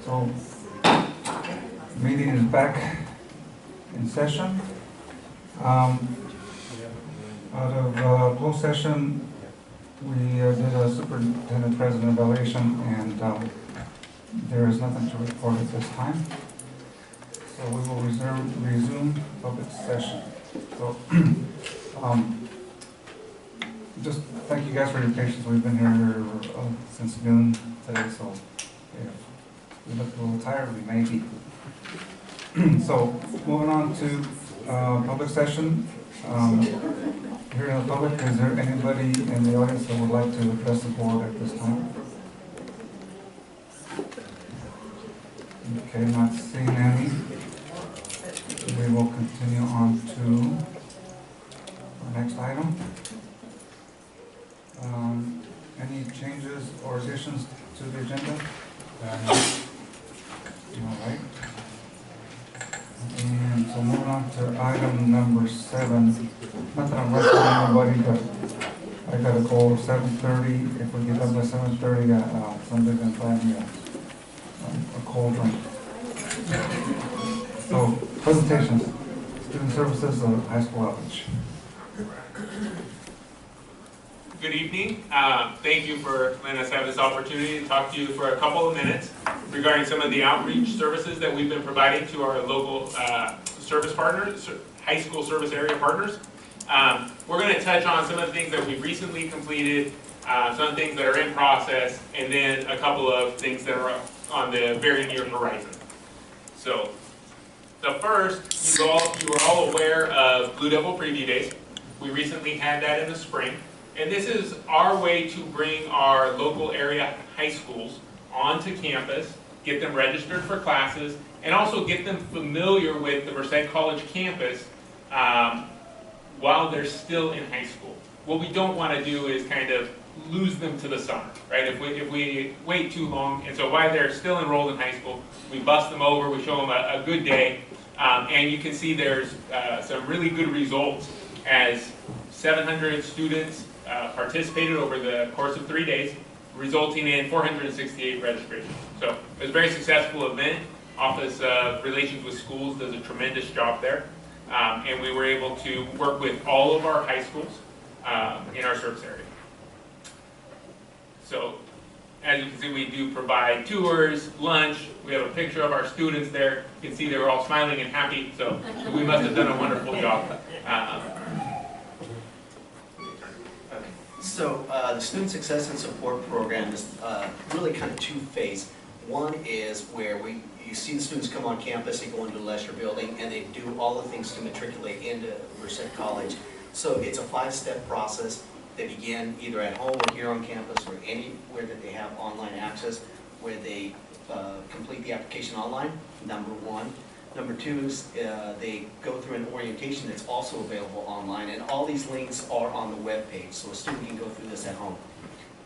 So, meeting is back in session. Out of closed session, we did a superintendent president evaluation, and there is nothing to report at this time. So we will resume public session. So, just thank you guys for your patience. We've been here since noon today, so if we look a little tired, we may be. So, moving on to public session. Here in the public, is there anybody in the audience that would like to address the board at this time? Okay, not seeing any. We will continue on to our next item. Any changes or additions to the agenda? All right. And so moving on to item number 7. Not that I'm rushing anybody, but I got a goal of 7:30. If we get done by 7:30, somebody's going to find me a cold drink. So, presentations. Student Services of High School Outreach. Good evening. Thank you for letting us have this opportunity to talk to you for a couple of minutes regarding some of the outreach services that we've been providing to our local service partners, high school service area partners. We're going to touch on some of the things that we've recently completed, some things that are in process, and then a couple of things that are on the very near horizon. So, the first, you are all aware of Blue Devil Preview Days. We recently had that in the spring. And this is our way to bring our local area high schools onto campus, get them registered for classes, and also get them familiar with the Merced College campus while they're still in high school. What we don't want to do is kind of lose them to the summer, right? If we wait too long, and so while they're still enrolled in high school, we bust them over, we show them a good day, and you can see there's some really good results as 700 students participated over the course of 3 days, resulting in 468 registrations. So it was a very successful event. Office of Relations with Schools does a tremendous job there. And we were able to work with all of our high schools in our service area. So as you can see, we do provide tours, lunch. We have a picture of our students there. You can see they were all smiling and happy. So we must have done a wonderful job. So the Student Success and Support Program is really kind of two-phase. One is where you see the students come on campus, they go into the lecture building, and they do all the things to matriculate into Merced College. So it's a 5-step process. They begin either at home or here on campus or anywhere that they have online access, where they complete the application online, number one. Number 2 is they go through an orientation that's also available online, and all these links are on the web page, so a student can go through this at home.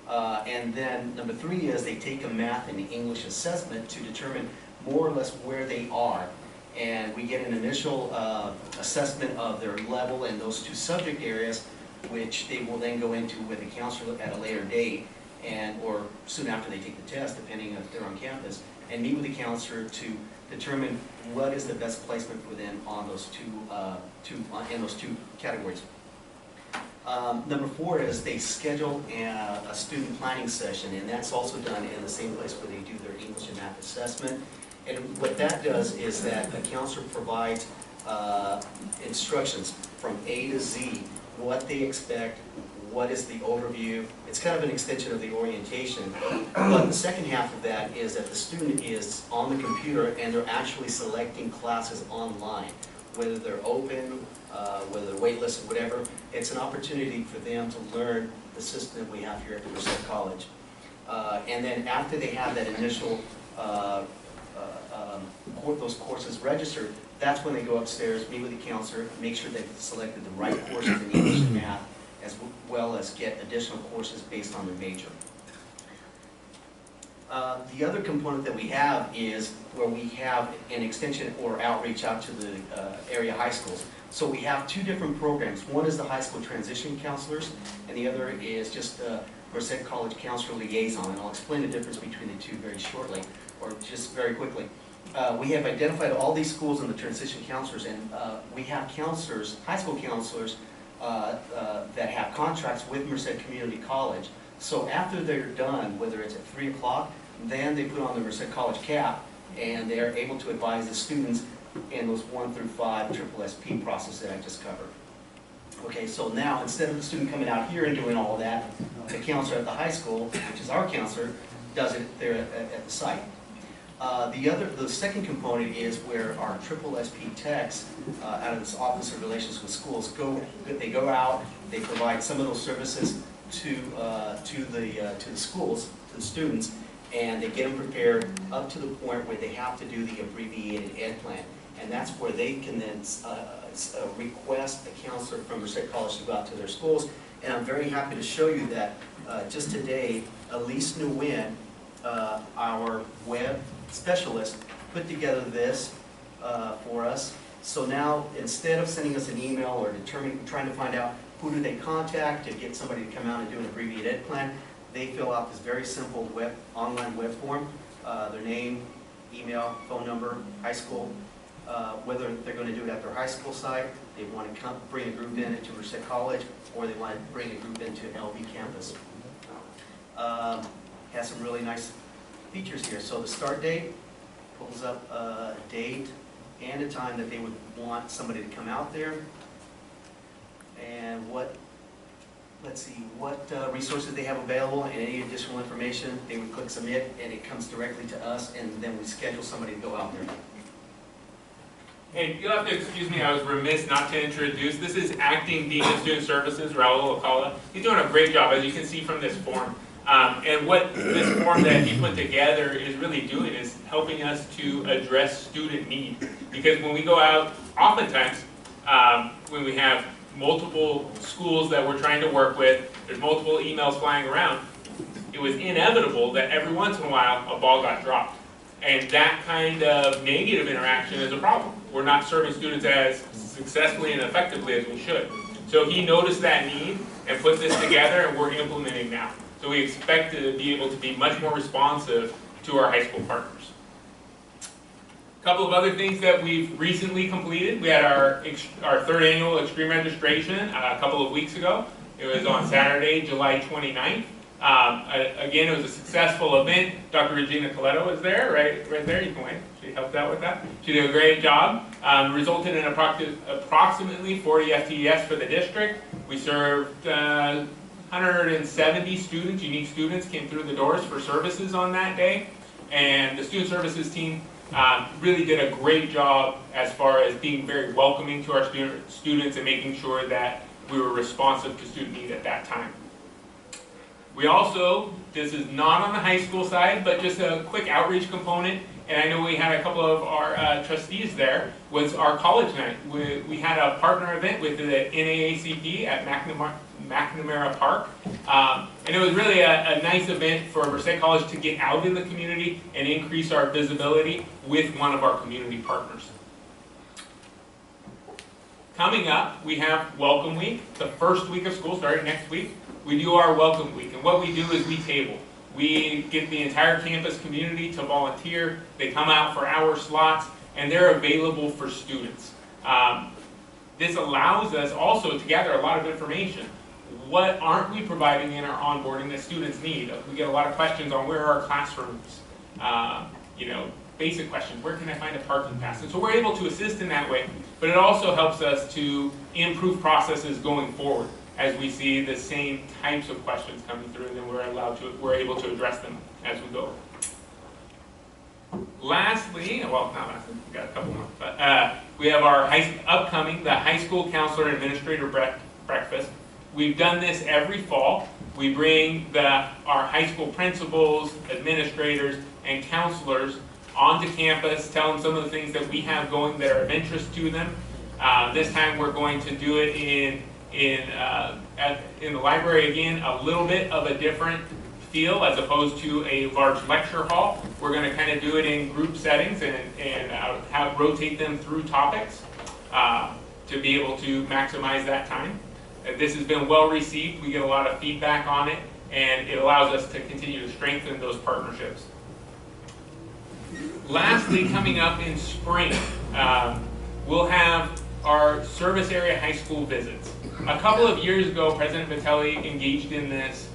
And then number 3 is they take a math and English assessment to determine more or less where they are. And we get an initial assessment of their level in those 2 subject areas, which they will then go into with a counselor at a later date, or soon after they take the test, depending if they're on campus, and meet with the counselor to determine what is the best placement for them on those in those two categories. Number 4 is they schedule a student planning session, and that's also done in the same place where they do their English and math assessment. And what that does is that the counselor provides instructions from A to Z, what they expect, what is the overview. It's kind of an extension of the orientation. But the second half of that is that the student is on the computer and they're actually selecting classes online, whether they're open, whether they're waitlisted, whatever. It's an opportunity for them to learn the system that we have here at Merced College. And then after they have that initial, those courses registered, that's when they go upstairs, meet with the counselor, make sure they've selected the right courses in English and math, as well as get additional courses based on their major. The other component that we have is where we have an extension or outreach out to the area high schools. So we have 2 different programs. One is the high school transition counselors, and the other is just Merced College Counselor Liaison, and I'll explain the difference between the two very shortly, or just very quickly. We have identified all these schools and the transition counselors, and we have counselors, high school counselors, that have contracts with Merced Community College. So after they're done, whether it's at 3 o'clock, then they put on the Merced College cap, and they're able to advise the students in those 1 through 5 triple SP process that I just covered. Okay, so now instead of the student coming out here and doing all of that, the counselor at the high school, which is our counselor, does it there at the site. The second component is where our triple SP techs out of this Office of Relations with Schools they go out, they provide some of those services to the schools, to the students, and they get them prepared up to the point where they have to do the abbreviated ed plan. And that's where they can then request a counselor from Merced College to go out to their schools. And I'm very happy to show you that just today, Elise Nguyen, our web specialist, put together this for us. So now, instead of sending us an email or trying to find out who do they contact to get somebody to come out and do an abbreviated ed plan, they fill out this very simple online web form, their name, email, phone number, high school, whether they're going to do it at their high school site, they want to bring a group in into Merced College, or they want to bring a group into LB campus. Has some really nice features here. So the start date pulls up a date and a time that they would want somebody to come out there, and let's see, what resources they have available and any additional information. They would click submit, and it comes directly to us, and then we schedule somebody to go out there. Hey, you'll have to excuse me, I was remiss not to introduce. This is Acting Dean of Student Services, Raul Alcala. He's doing a great job, as you can see from this form. And what this form that he put together is really doing is helping us to address student need. Because when we go out, oftentimes, when we have multiple schools that we're trying to work with, there's multiple emails flying around, it was inevitable that every once in a while a ball got dropped. And that kind of negative interaction is a problem. We're not serving students as successfully and effectively as we should. So he noticed that need and put this together, and we're implementing now. So we expect to be able to be much more responsive to our high school partners. A couple of other things that we've recently completed. We had our third annual Extreme Registration a couple of weeks ago. It was on Saturday, July 29th. Again, it was a successful event. Dr. Regina Coletto was there, right there. You can wave. She helped out with that. She did a great job. Resulted in approximately 40 FTEs for the district. We served 170 students, unique students, came through the doors for services on that day. And the student services team really did a great job as far as being very welcoming to our students and making sure that we were responsive to student need at that time. We also, this is not on the high school side, but just a quick outreach component, and I know we had a couple of our trustees there, was our college night. We had a partner event with the NAACP at McNamara Park, and it was really a nice event for Merced College to get out in the community and increase our visibility with one of our community partners. Coming up, we have Welcome Week, the first week of school, starting next week. We do our Welcome Week, and what we do is we table. We get the entire campus community to volunteer. They come out for hour slots, and they're available for students. This allows us also to gather a lot of information. What aren't we providing in our onboarding that students need? We get a lot of questions on where are our classrooms, basic questions. Where can I find a parking pass? And so we're able to assist in that way, but it also helps us to improve processes going forward as we see the same types of questions coming through, and then we're able to address them as we go. Lastly, well, not lastly, we've got a couple more, but we have our upcoming High School Counselor Administrator Breakfast. We've done this every fall. We bring our high school principals, administrators, and counselors onto campus, tell them some of the things that we have going that are of interest to them. This time we're going to do it in the library again, a little bit of a different feel as opposed to a large lecture hall. We're going to kind of do it in group settings and rotate them through topics to be able to maximize that time. This has been well received. We get a lot of feedback on it, and it allows us to continue to strengthen those partnerships. Lastly, coming up in spring, we'll have our service area high school visits. A couple of years ago, President Vitelli engaged in this,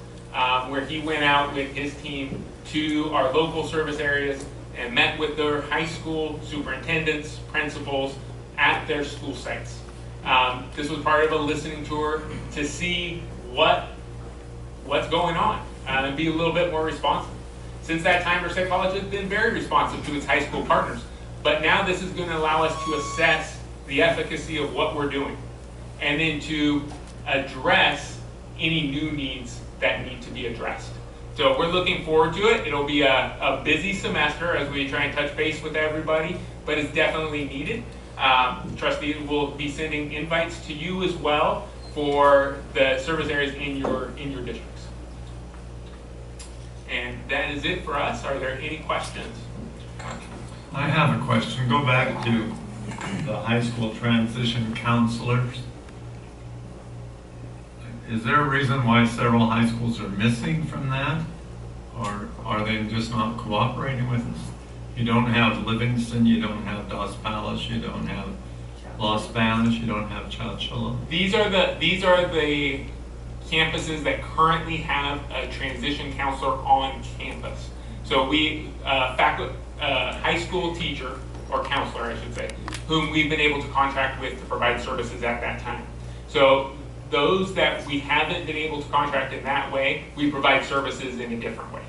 where he went out with his team to our local service areas and met with their high school superintendents, principals at their school sites. This was part of a listening tour to see what's going on and be a little bit more responsive. Since that time, Merced College has been very responsive to its high school partners, but now this is going to allow us to assess the efficacy of what we're doing and then to address any new needs that need to be addressed. So we're looking forward to it. It'll be a busy semester as we try and touch base with everybody, but it's definitely needed. Trustees will be sending invites to you as well for the service areas in your districts. And that is it for us. Are there any questions? I have a question. Go back to the high school transition counselors. Is there a reason why several high schools are missing from that? Or are they just not cooperating with us? You don't have Livingston, you don't have Dos Palos, you don't have Los Banos, you don't have Chowchilla. These are the campuses that currently have a transition counselor on campus. So we, high school teacher, or counselor I should say, whom we've been able to contract with to provide services at that time. So those that we haven't been able to contract in that way, we provide services in a different way.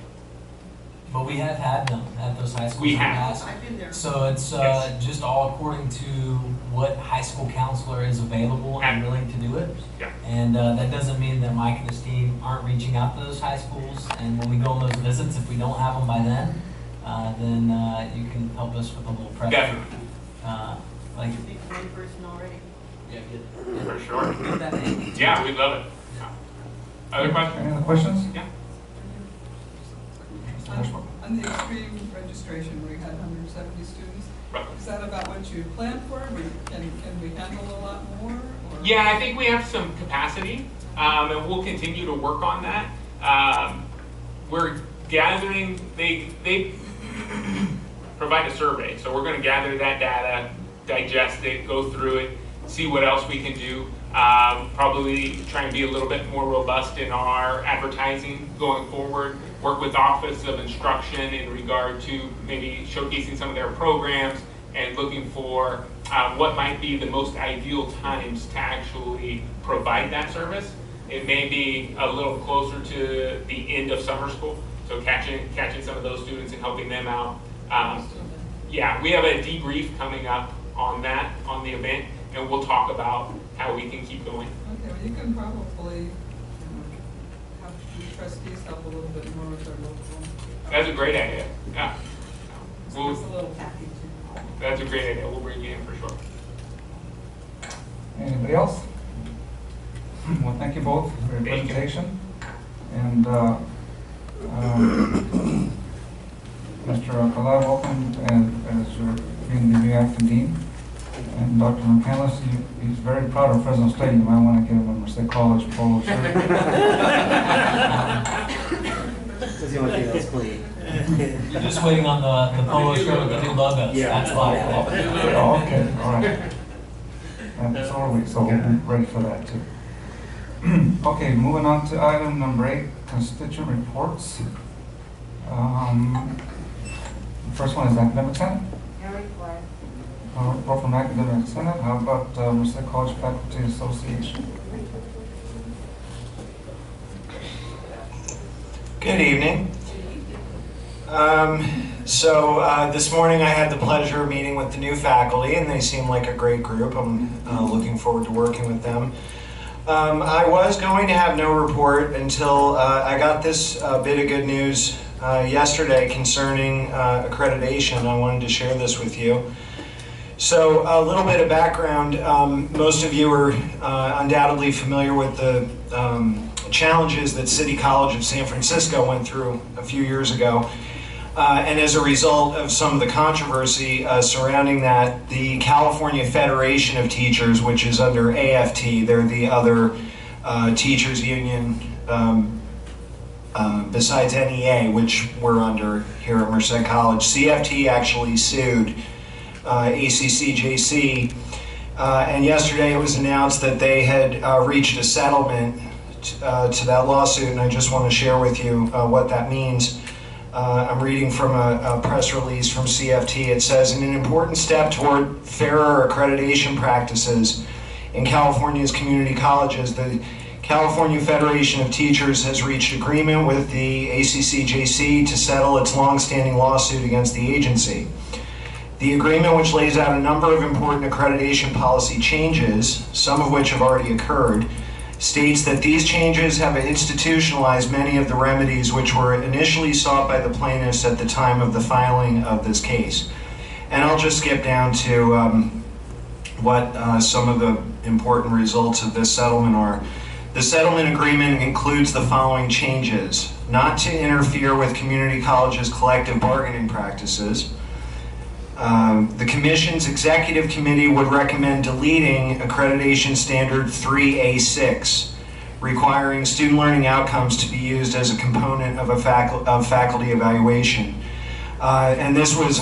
But we have had them at those high schools. We in the have. past. I've been there. So it's Yes. just all according to what high school counselor is available and willing to do it. Yeah. And that doesn't mean that Mike and his team aren't reaching out to those high schools. And when we go on those visits, if we don't have them by then you can help us with a little pressure. Definitely. Like, Be one person already. yeah, get For sure. that name. Yeah, we love it. Other questions? Any other questions? Yeah. On the extreme registration, we had 170 students. Roughly. Is that about what you planned for? Can we handle a lot more? Or? Yeah, I think we have some capacity, and we'll continue to work on that. We're gathering, they provide a survey, so we're going to gather that data, digest it, go through it, see what else we can do. Probably try and be a little bit more robust in our advertising going forward, work with Office of Instruction in regard to maybe showcasing some of their programs and looking for what might be the most ideal times to actually provide that service. It may be a little closer to the end of summer school, so catching some of those students and helping them out. Yeah, we have a debrief coming up on that, on the event, and we'll talk about how we can keep going. Okay, well, you can probably have the trustees help a little bit more with their local. That's a great idea. Yeah. So it's a little package. That's a great idea. We'll bring you in for sure. Anybody else? Well, thank you both for your Thank you. presentation. And Mr. Alcala, welcome as you're being the new acting dean. And Dr. McCandless, he's very proud of Fresno State. You might want to get him a Merced College polo shirt. That's the only thing that's clean. You're just waiting on the polo shirt with the new logos. Yeah. That's why. Oh, okay, all right. And so are we, so we'll be ready for that too. Okay, moving on to item number 8, constituent reports. The first one is academic senate. No report. Report from academic senate. How about Merced College Faculty Association? Good evening. This morning I had the pleasure of meeting with the new faculty, and they seem like a great group. I'm looking forward to working with them. I was going to have no report until I got this bit of good news yesterday concerning accreditation. I wanted to share this with you. So a little bit of background. Most of you are undoubtedly familiar with the challenges that City College of San Francisco went through a few years ago. And as a result of some of the controversy surrounding that, the California Federation of Teachers, which is under AFT, they're the other teachers union besides NEA, which we're under here at Merced College. CFT actually sued ACCJC, and yesterday it was announced that they had reached a settlement to that lawsuit, and I just want to share with you what that means. I'm reading from a press release from CFT. It says, in an important step toward fairer accreditation practices in California's community colleges, the California Federation of Teachers has reached agreement with the ACCJC to settle its longstanding lawsuit against the agency. The agreement, which lays out a number of important accreditation policy changes, some of which have already occurred, states that these changes have institutionalized many of the remedies which were initially sought by the plaintiffs at the time of the filing of this case. And I'll just skip down to what some of the important results of this settlement are. The settlement agreement includes the following changes: not to interfere with community colleges' collective bargaining practices. The Commission's Executive Committee would recommend deleting Accreditation Standard 3A6, requiring student learning outcomes to be used as a component of faculty evaluation. And this was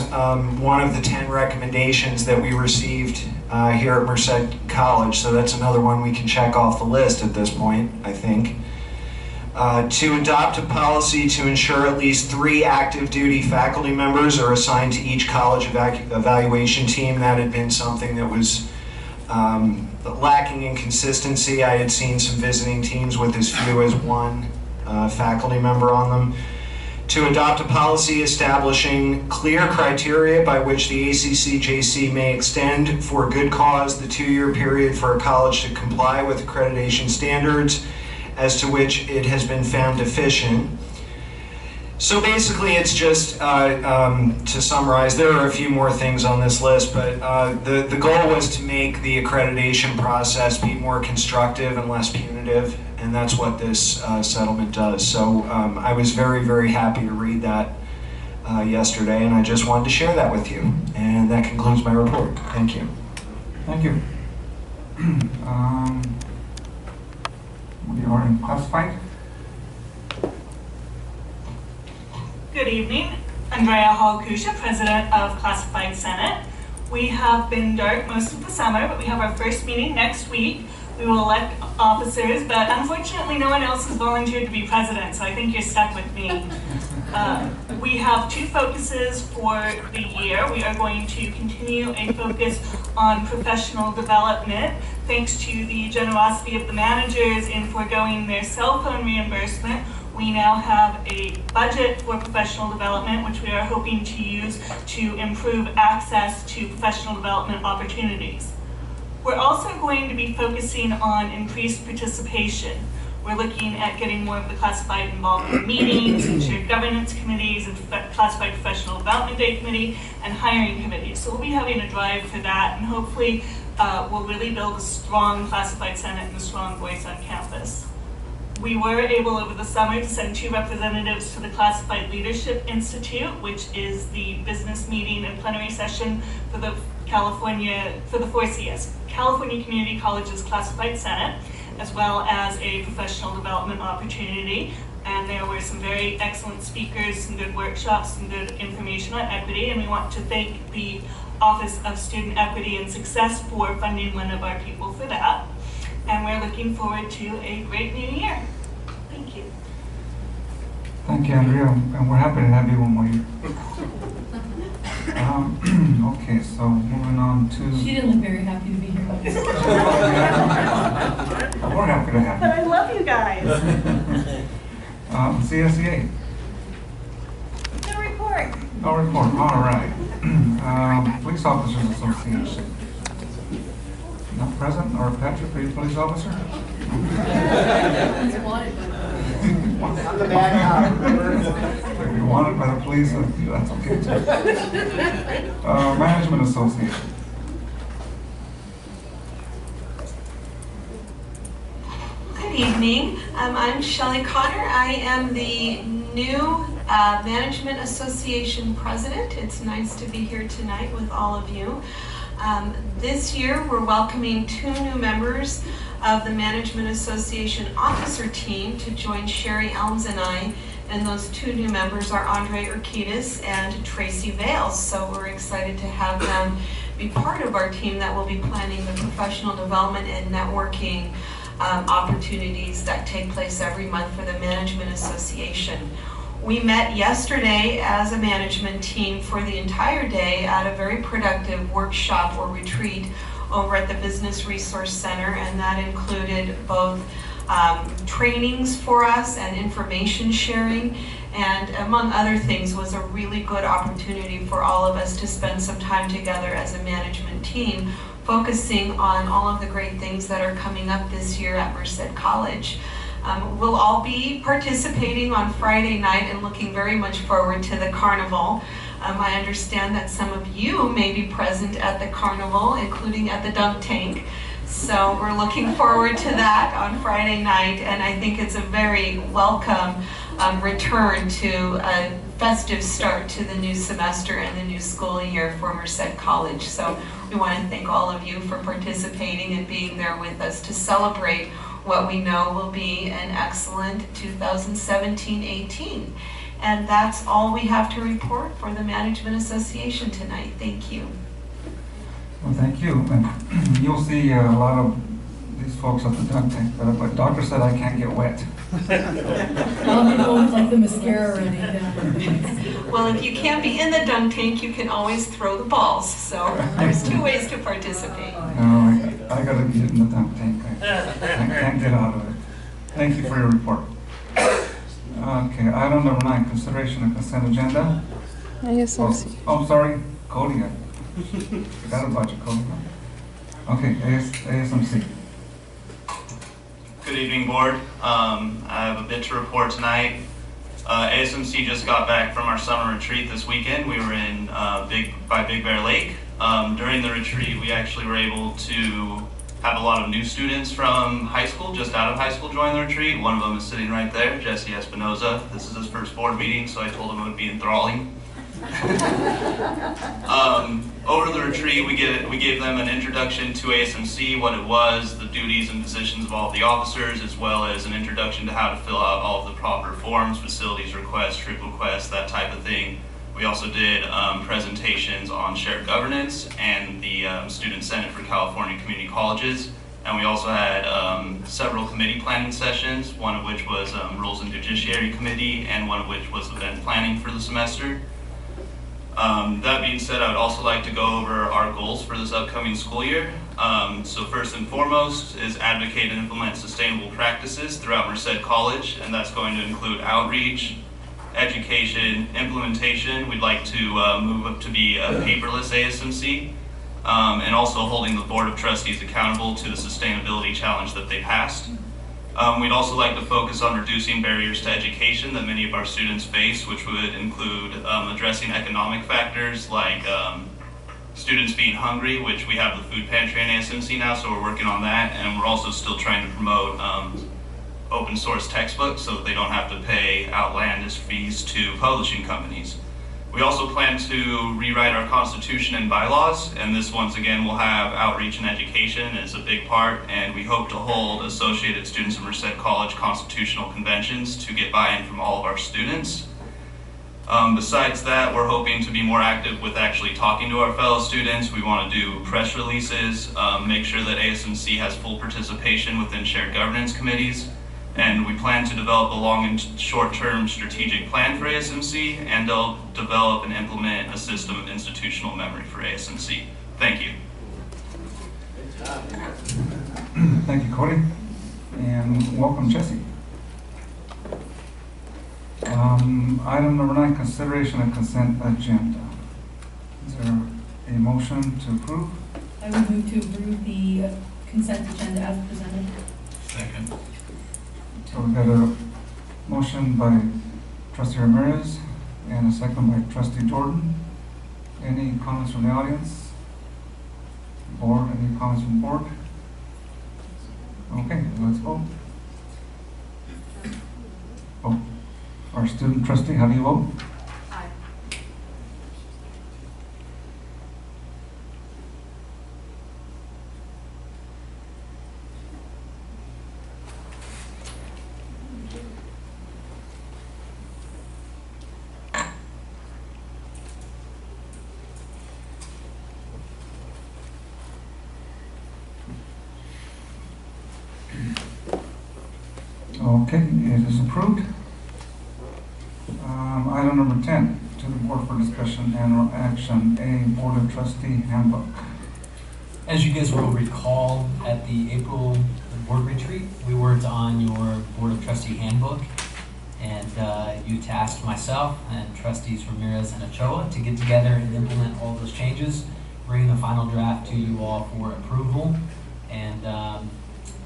one of the 10 recommendations that we received here at Merced College, so that's another one we can check off the list at this point, I think. To adopt a policy to ensure at least 3 active duty faculty members are assigned to each college evaluation team. That had been something that was lacking in consistency. I had seen some visiting teams with as few as 1 faculty member on them. To adopt a policy establishing clear criteria by which the ACCJC may extend for good cause the 2-year period for a college to comply with accreditation standards as to which it has been found deficient. So basically it's just, to summarize, there are a few more things on this list, but the goal was to make the accreditation process be more constructive and less punitive, and that's what this settlement does. So I was very, very happy to read that yesterday, and I just wanted to share that with you. And that concludes my report. Thank you. Thank you. We are in classified. Good evening. 08Aug17, President of Classified Senate. We have been dark most of the summer, but we have our first meeting next week. We will elect officers, but unfortunately no one else has volunteered to be president, so I think you're stuck with me. We have 2 focuses for the year. We are going to continue a focus on professional development. Thanks to the generosity of the managers in foregoing their cell phone reimbursement, we now have a budget for professional development, which we are hoping to use to improve access to professional development opportunities. We're also going to be focusing on increased participation. We're looking at getting more of the classified involved in meetings and shared governance committees and classified professional development day committee and hiring committees. So we'll be having a drive for that, and hopefully we'll really build a strong classified senate and a strong voice on campus. We were able over the summer to send 2 representatives to the Classified Leadership Institute, which is the business meeting and plenary session for the California Community Colleges Classified Senate, as well as a professional development opportunity. And there were some very excellent speakers, some good workshops, some good information on equity, and we want to thank the Office of Student Equity and Success for funding one of our people for that. And we're looking forward to a great new year. Thank you. Thank you, Andrea, and we're happy to have you one more year. Okay, so moving on to... She didn't look very happy to be here. We're happy to have But you. I love you guys. CSEA. No report. No report, all right. Police Officers Association. Not present, or Patrick, are you a police officer? I'm the bad cop. If you're wanted by the police, that's okay too. Management Association. Good evening. I'm Shelley Connor. I am the new Management Association President. It's nice to be here tonight with all of you. This year, we're welcoming 2 new members of the Management Association officer team to join Sherry Elms and I. And those 2 new members are Andre Urquidez and Tracy Vales. So we're excited to have them be part of our team that will be planning the professional development and networking opportunities that take place every month for the Management Association. We met yesterday as a management team for the entire day at a very productive workshop or retreat over at the Business Resource Center, and that included both trainings for us and information sharing, and among other things was a really good opportunity for all of us to spend some time together as a management team, focusing on all of the great things that are coming up this year at Merced College. We'll all be participating on Friday night and looking very much forward to the carnival. I understand that some of you may be present at the carnival, including at the dunk tank. So we're looking forward to that on Friday night, and I think it's a very welcome return to a festive start to the new semester and the new school year for Merced College. So we want to thank all of you for participating and being there with us to celebrate what we know will be an excellent 2017-18. And that's all we have to report for the Management Association tonight. Thank you. Well, thank you. And you'll see a lot of these folks at the dunk tank, but doctor said I can't get wet. I'll go with like the mascara or anything. Well, if you can't be in the dunk tank, you can always throw the balls. So there's 2 ways to participate. No, I gotta get in the dunk tank. I can't get out of it. Thank you for your report. Okay, item number 9, consideration of consent agenda. ASMC. Oh, sorry, Cody. I forgot about you, Cody. Okay, ASMC. Good evening, board. I have a bit to report tonight. ASMC just got back from our summer retreat this weekend. We were in Big Bear Lake. During the retreat, we actually were able to have a lot of new students from high school, just out of high school, join the retreat. One of them is sitting right there, Jesse Espinoza. This is his first board meeting, so I told him it would be enthralling. Over the retreat, we gave them an introduction to ASMC, what it was, the duties and positions of all of the officers, as well as an introduction to how to fill out all of the proper forms, facilities requests, trip requests, that type of thing. We also did presentations on shared governance and the Student Senate for California Community Colleges. And we also had several committee planning sessions, one of which was Rules and Judiciary Committee, and one of which was event planning for the semester. That being said, I would also like to go over our goals for this upcoming school year. So first and foremost is advocate and implement sustainable practices throughout Merced College, and that's going to include outreach, education, implementation. We'd like to move up to be a paperless ASMC, and also holding the Board of Trustees accountable to the sustainability challenge that they passed. We'd also like to focus on reducing barriers to education that many of our students face, which would include addressing economic factors like students being hungry, which we have the food pantry in ASMC now, so we're working on that, and we're also still trying to promote open source textbooks so that they don't have to pay outlandish fees to publishing companies. We also plan to rewrite our constitution and bylaws, and this once again will have outreach and education as a big part, and we hope to hold Associated Students of Merced College constitutional conventions to get buy-in from all of our students. Besides that, we're hoping to be more active with actually talking to our fellow students. We want to do press releases, make sure that ASMC has full participation within shared governance committees, and we plan to develop a long and short-term strategic plan for ASMC, and they'll develop and implement a system of institutional memory for ASMC. Thank you. Thank you, Cody, and welcome, Jesse. Item number 9, consideration of consent agenda. Is there a motion to approve? I would move to approve the consent agenda as presented. Second. So we've got a motion by Trustee Ramirez and a second by Trustee Jordan. Any comments from the audience? Board, any comments from the board? Okay, let's vote. Oh, our student trustee, how do you vote? Aye. Okay, it is approved. Item number 10, to the board for discussion and action, a Board of Trustee handbook. As you guys will recall, at the April board retreat, we worked on your Board of Trustee handbook, and you tasked myself and trustees Ramirez and Ochoa to get together and implement all those changes, bring the final draft to you all for approval, and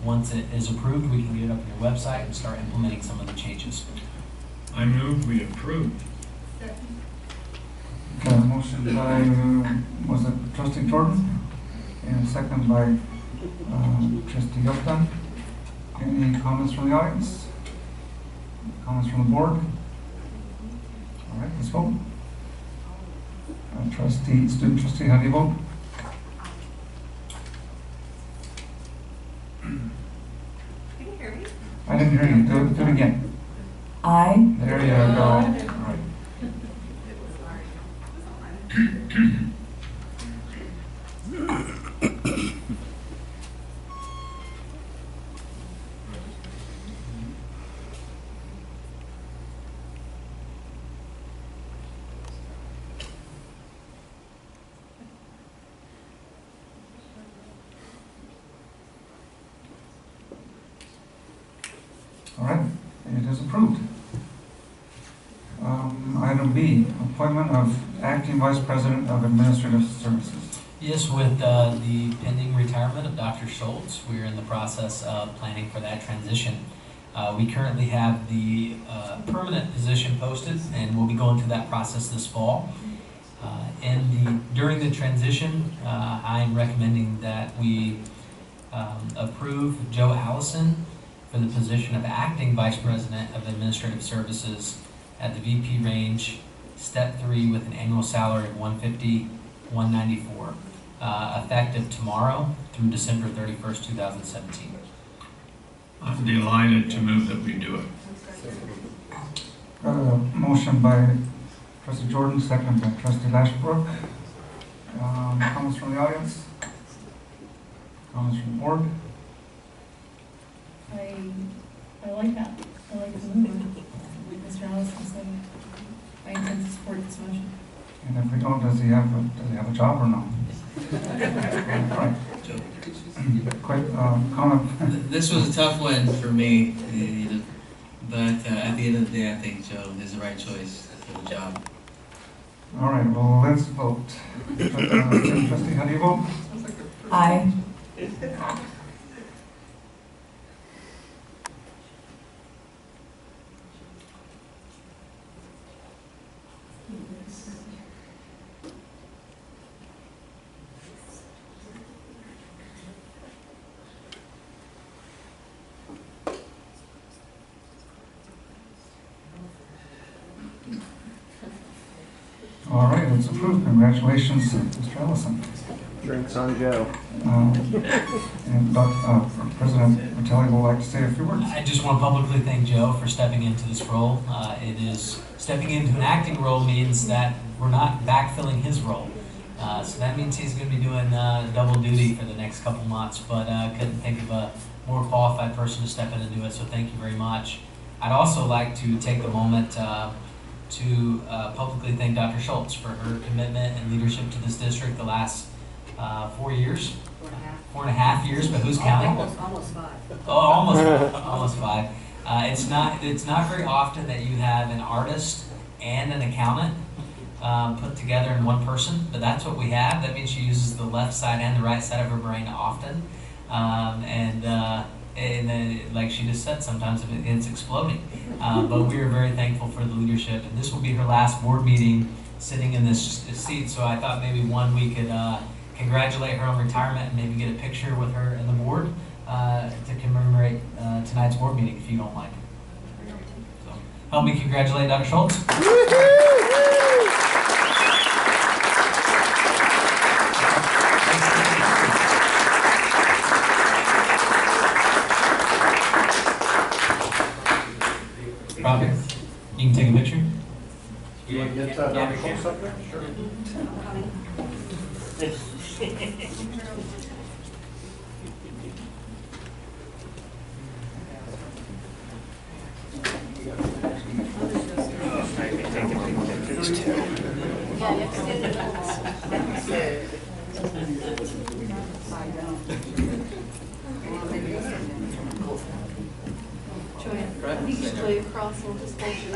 once it is approved, we can get it up on your website and start implementing some of the changes. I move we approve. Okay, motion by, was it trustee Jordan? And a second by trustee Upton. Any comments from the audience? Comments from the board? All right, let's vote. Student trustee, how do you vote? Can you hear me? I didn't hear you. Do it again. Aye. There you go. All right. All right, it is approved. Item B, appointment of acting vice president of administrative services. Yes, with the pending retirement of Dr. Schultz, we're in the process of planning for that transition. We currently have the permanent position posted, and we'll be going through that process this fall. During the transition, I'm recommending that we approve Joe Allison for the position of acting vice president of administrative services at the VP range, step 3, with an annual salary of $150,194, effective tomorrow through December 31st, 2017. I'm delighted to move that we do it. Got a motion by trustee Jordan, second by trustee Lashbrook. Comments from the audience? Comments from the board? I like that. I like the move. Mr. Allison said, I intend to support this motion. And if we don't, does he have a job or no? Right. Quick comment. This was a tough one for me, but at the end of the day, I think Joe is the right choice for the job. All right, well, let's vote. Trustee, how do you vote? Aye. All right, it's approved. Congratulations, Mr. Ellison. Drinks on Joe. And President Vitale would like to say a few words. I just want to publicly thank Joe for stepping into this role. Stepping into an acting role means that we're not backfilling his role. So that means he's going to be doing double duty for the next couple months, but couldn't think of a more qualified person to step in and do it, so thank you very much. I'd also like to take a moment to publicly thank Dr. Schultz for her commitment and leadership to this district the last 4 years. 4.5 years, but who's counting? Almost 5. Oh, almost 5. It's not very often that you have an artist and an accountant put together in one person, but that's what we have. That means she uses the left side and the right side of her brain often, and then, like she just said, sometimes it's exploding. But we are very thankful for the leadership, and this will be her last board meeting sitting in this seat. So I thought maybe we could congratulate her on retirement and maybe get a picture with her and the board to commemorate tonight's board meeting, if you don't mind. So help me congratulate Dr. Schultz. Robbie, you can take a picture. You want to get Dr. Schultz up there? Sure. these two. You should lay across, we'll just hold you.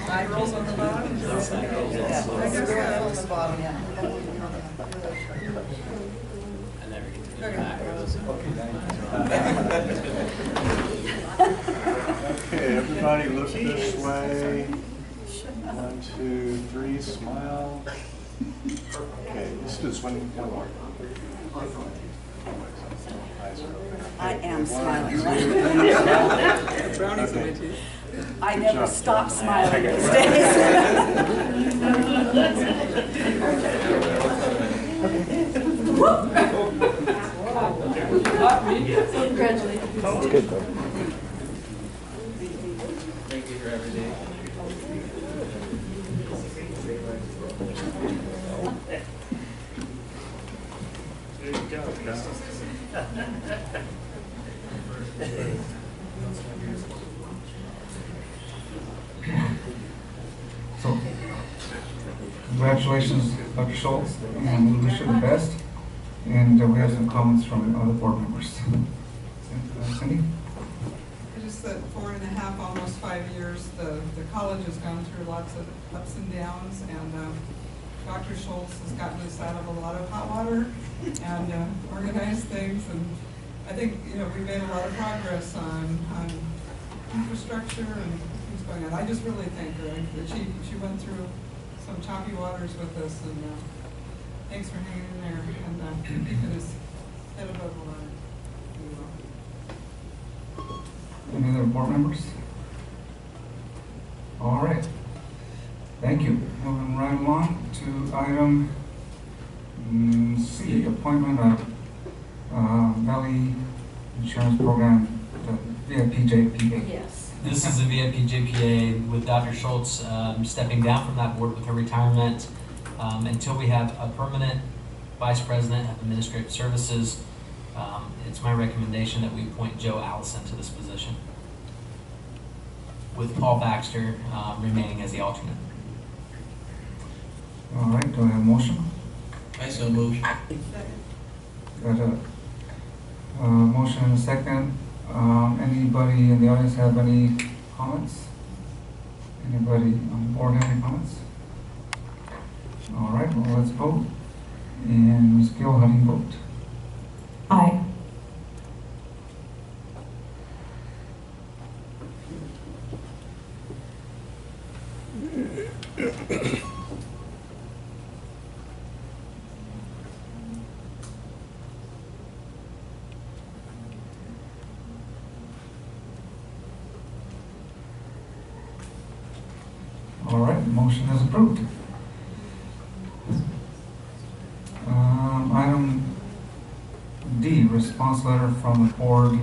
Eye rolls on the bottom? I guess they're on the bottom, yeah. Okay, everybody look this way. 1, 2, 3, smile. Okay, let's do this one more. I am smiling. Brownies in my teeth. I never stop smiling these days. Congratulations. That's good though. Thank you for every day. There you go. So, congratulations, Dr. Schultz, and we wish you the best. And we have some comments from other board members. Cindy? Just that 4.5, almost 5 years, the college has gone through lots of ups and downs, and Dr. Schultz has gotten us out of a lot of hot water and organized things, and I think, you know, we made a lot of progress on infrastructure and things going on. I just really thank her. She went through some choppy waters with us, and thanks for hanging in there and keeping us head above the line. Any other board members? All right. Thank you. Moving right along to item C, appointment of Valley Insurance Program, the VIPJPA. Yes. This is a VIP JPA with Dr. Schultz stepping down from that board with her retirement until we have a permanent vice president of administrative services. It's my recommendation that we appoint Joe Allison to this position, with Paul Baxter remaining as the alternate. All right, do I have a motion? I so move. Got a motion and a second. Anybody in the audience have any comments? Anybody on the board have any comments? All right, well, let's vote. And Ms. Gill, how do you vote? Aye. All right, motion is approved. Item D, response letter from the board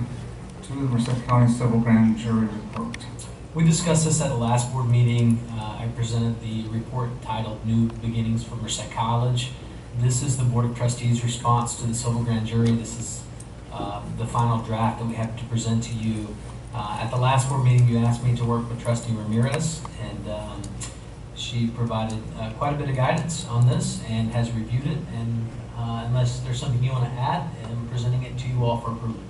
to the Merced County Civil Grand Jury Report. We discussed this at the last board meeting. I presented the report titled New Beginnings for Merced College. This is the Board of Trustees' response to the Civil Grand Jury. This is the final draft that we have to present to you. At the last board meeting, you asked me to work with Trustee Ramirez, and she provided quite a bit of guidance on this and has reviewed it. And unless there's something you want to add, I'm presenting it to you all for approval.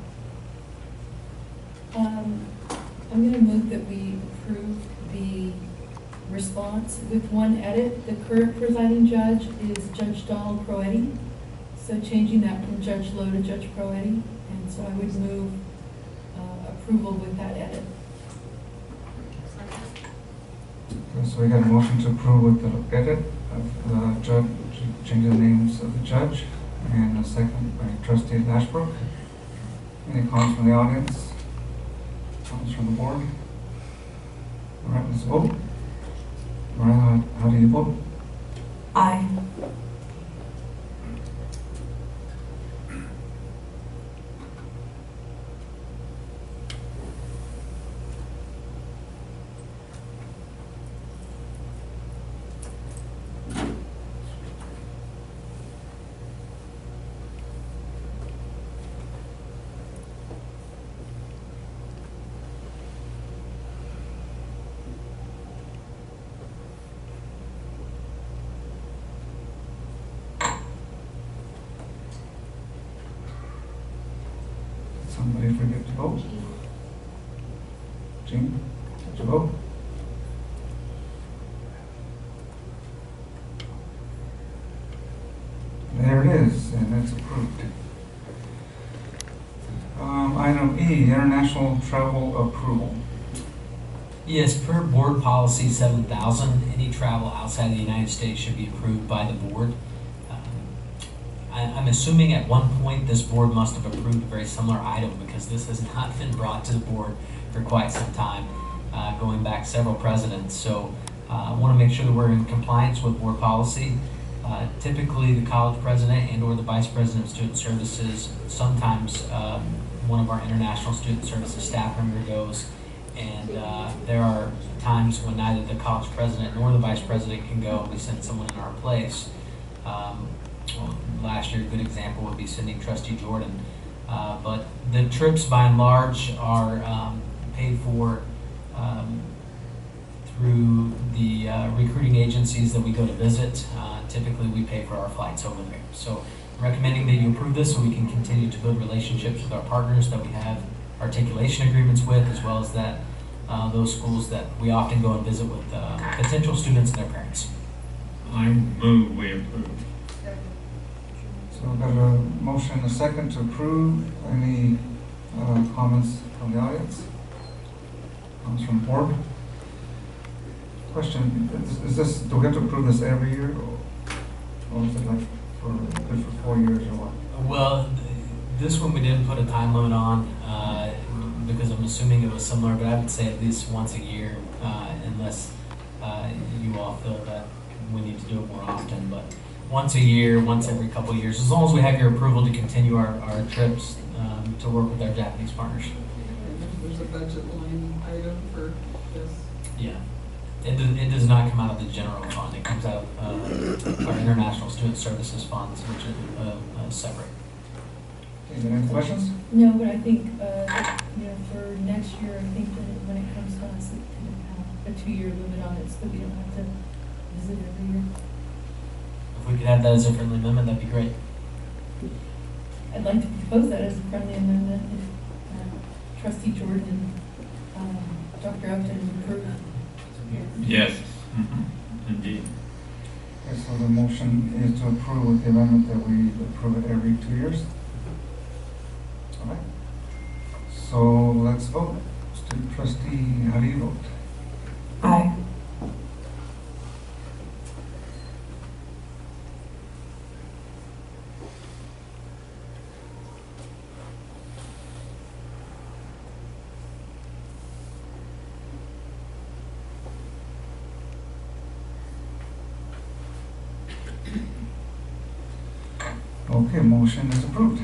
I'm going to move that we approve the response with one edit. The current presiding judge is Judge Donald Proetti, so changing that from Judge Lowe to Judge Proetti. And so I would move approval with that edit. Okay, so we got a motion to approve with the edit of the judge, changing the names of the judge, and a second by Trustee Lashbrook. Any comments from the audience? Comments from the board? All right, let's vote. Mariah, how do you vote? Aye. Somebody forget to vote? Jean, did you vote? There it is, and that's approved. Item E, international travel approval. Yes, per board policy 7000, any travel outside of the United States should be approved by the board. I'm assuming at one point this board must have approved a very similar item because this has not been brought to the board for quite some time, going back several presidents. So I want to make sure that we're in compliance with board policy. Typically, the college president and or the vice president of student services, sometimes one of our international student services staff member goes, and there are times when neither the college president nor the vice president can go, and we send someone in our place. Well, last year, a good example would be sending Trustee Jordan. But the trips, by and large, are paid for through the recruiting agencies that we go to visit. Typically, we pay for our flights over there. So recommending that you approve this so we can continue to build relationships with our partners that we have articulation agreements with, as well as that those schools that we often go and visit with potential students and their parents. I move we approve. So we've got a motion and a second to approve. Any comments from the audience? Comments from the board? Question, is this, do we have to approve this every year? Or is it like good for 4 years or what? Well, this one we didn't put a time limit on because I'm assuming it was similar, but I would say at least once a year, unless you all feel that we need to do it more often. But once a year, once every couple of years, as long as we have your approval to continue our trips to work with our Japanese partners. There's a budget line item for this. Yeah. It does not come out of the general fund. It comes out of our international student services funds, which are separate. Any questions? No, but I think, for next year, I think that when it comes to us, it can have a 2-year limit on it, so that we don't have to visit every year. If we could have that as a friendly amendment, that'd be great. I'd like to propose that as a friendly amendment if Trustee Jordan and Dr. Upton approve. Yes, indeed. Okay, so the motion is to approve with the amendment that we approve it every 2 years. All right. So let's vote. Student trustee, how do you vote? Aye. Okay, motion is approved.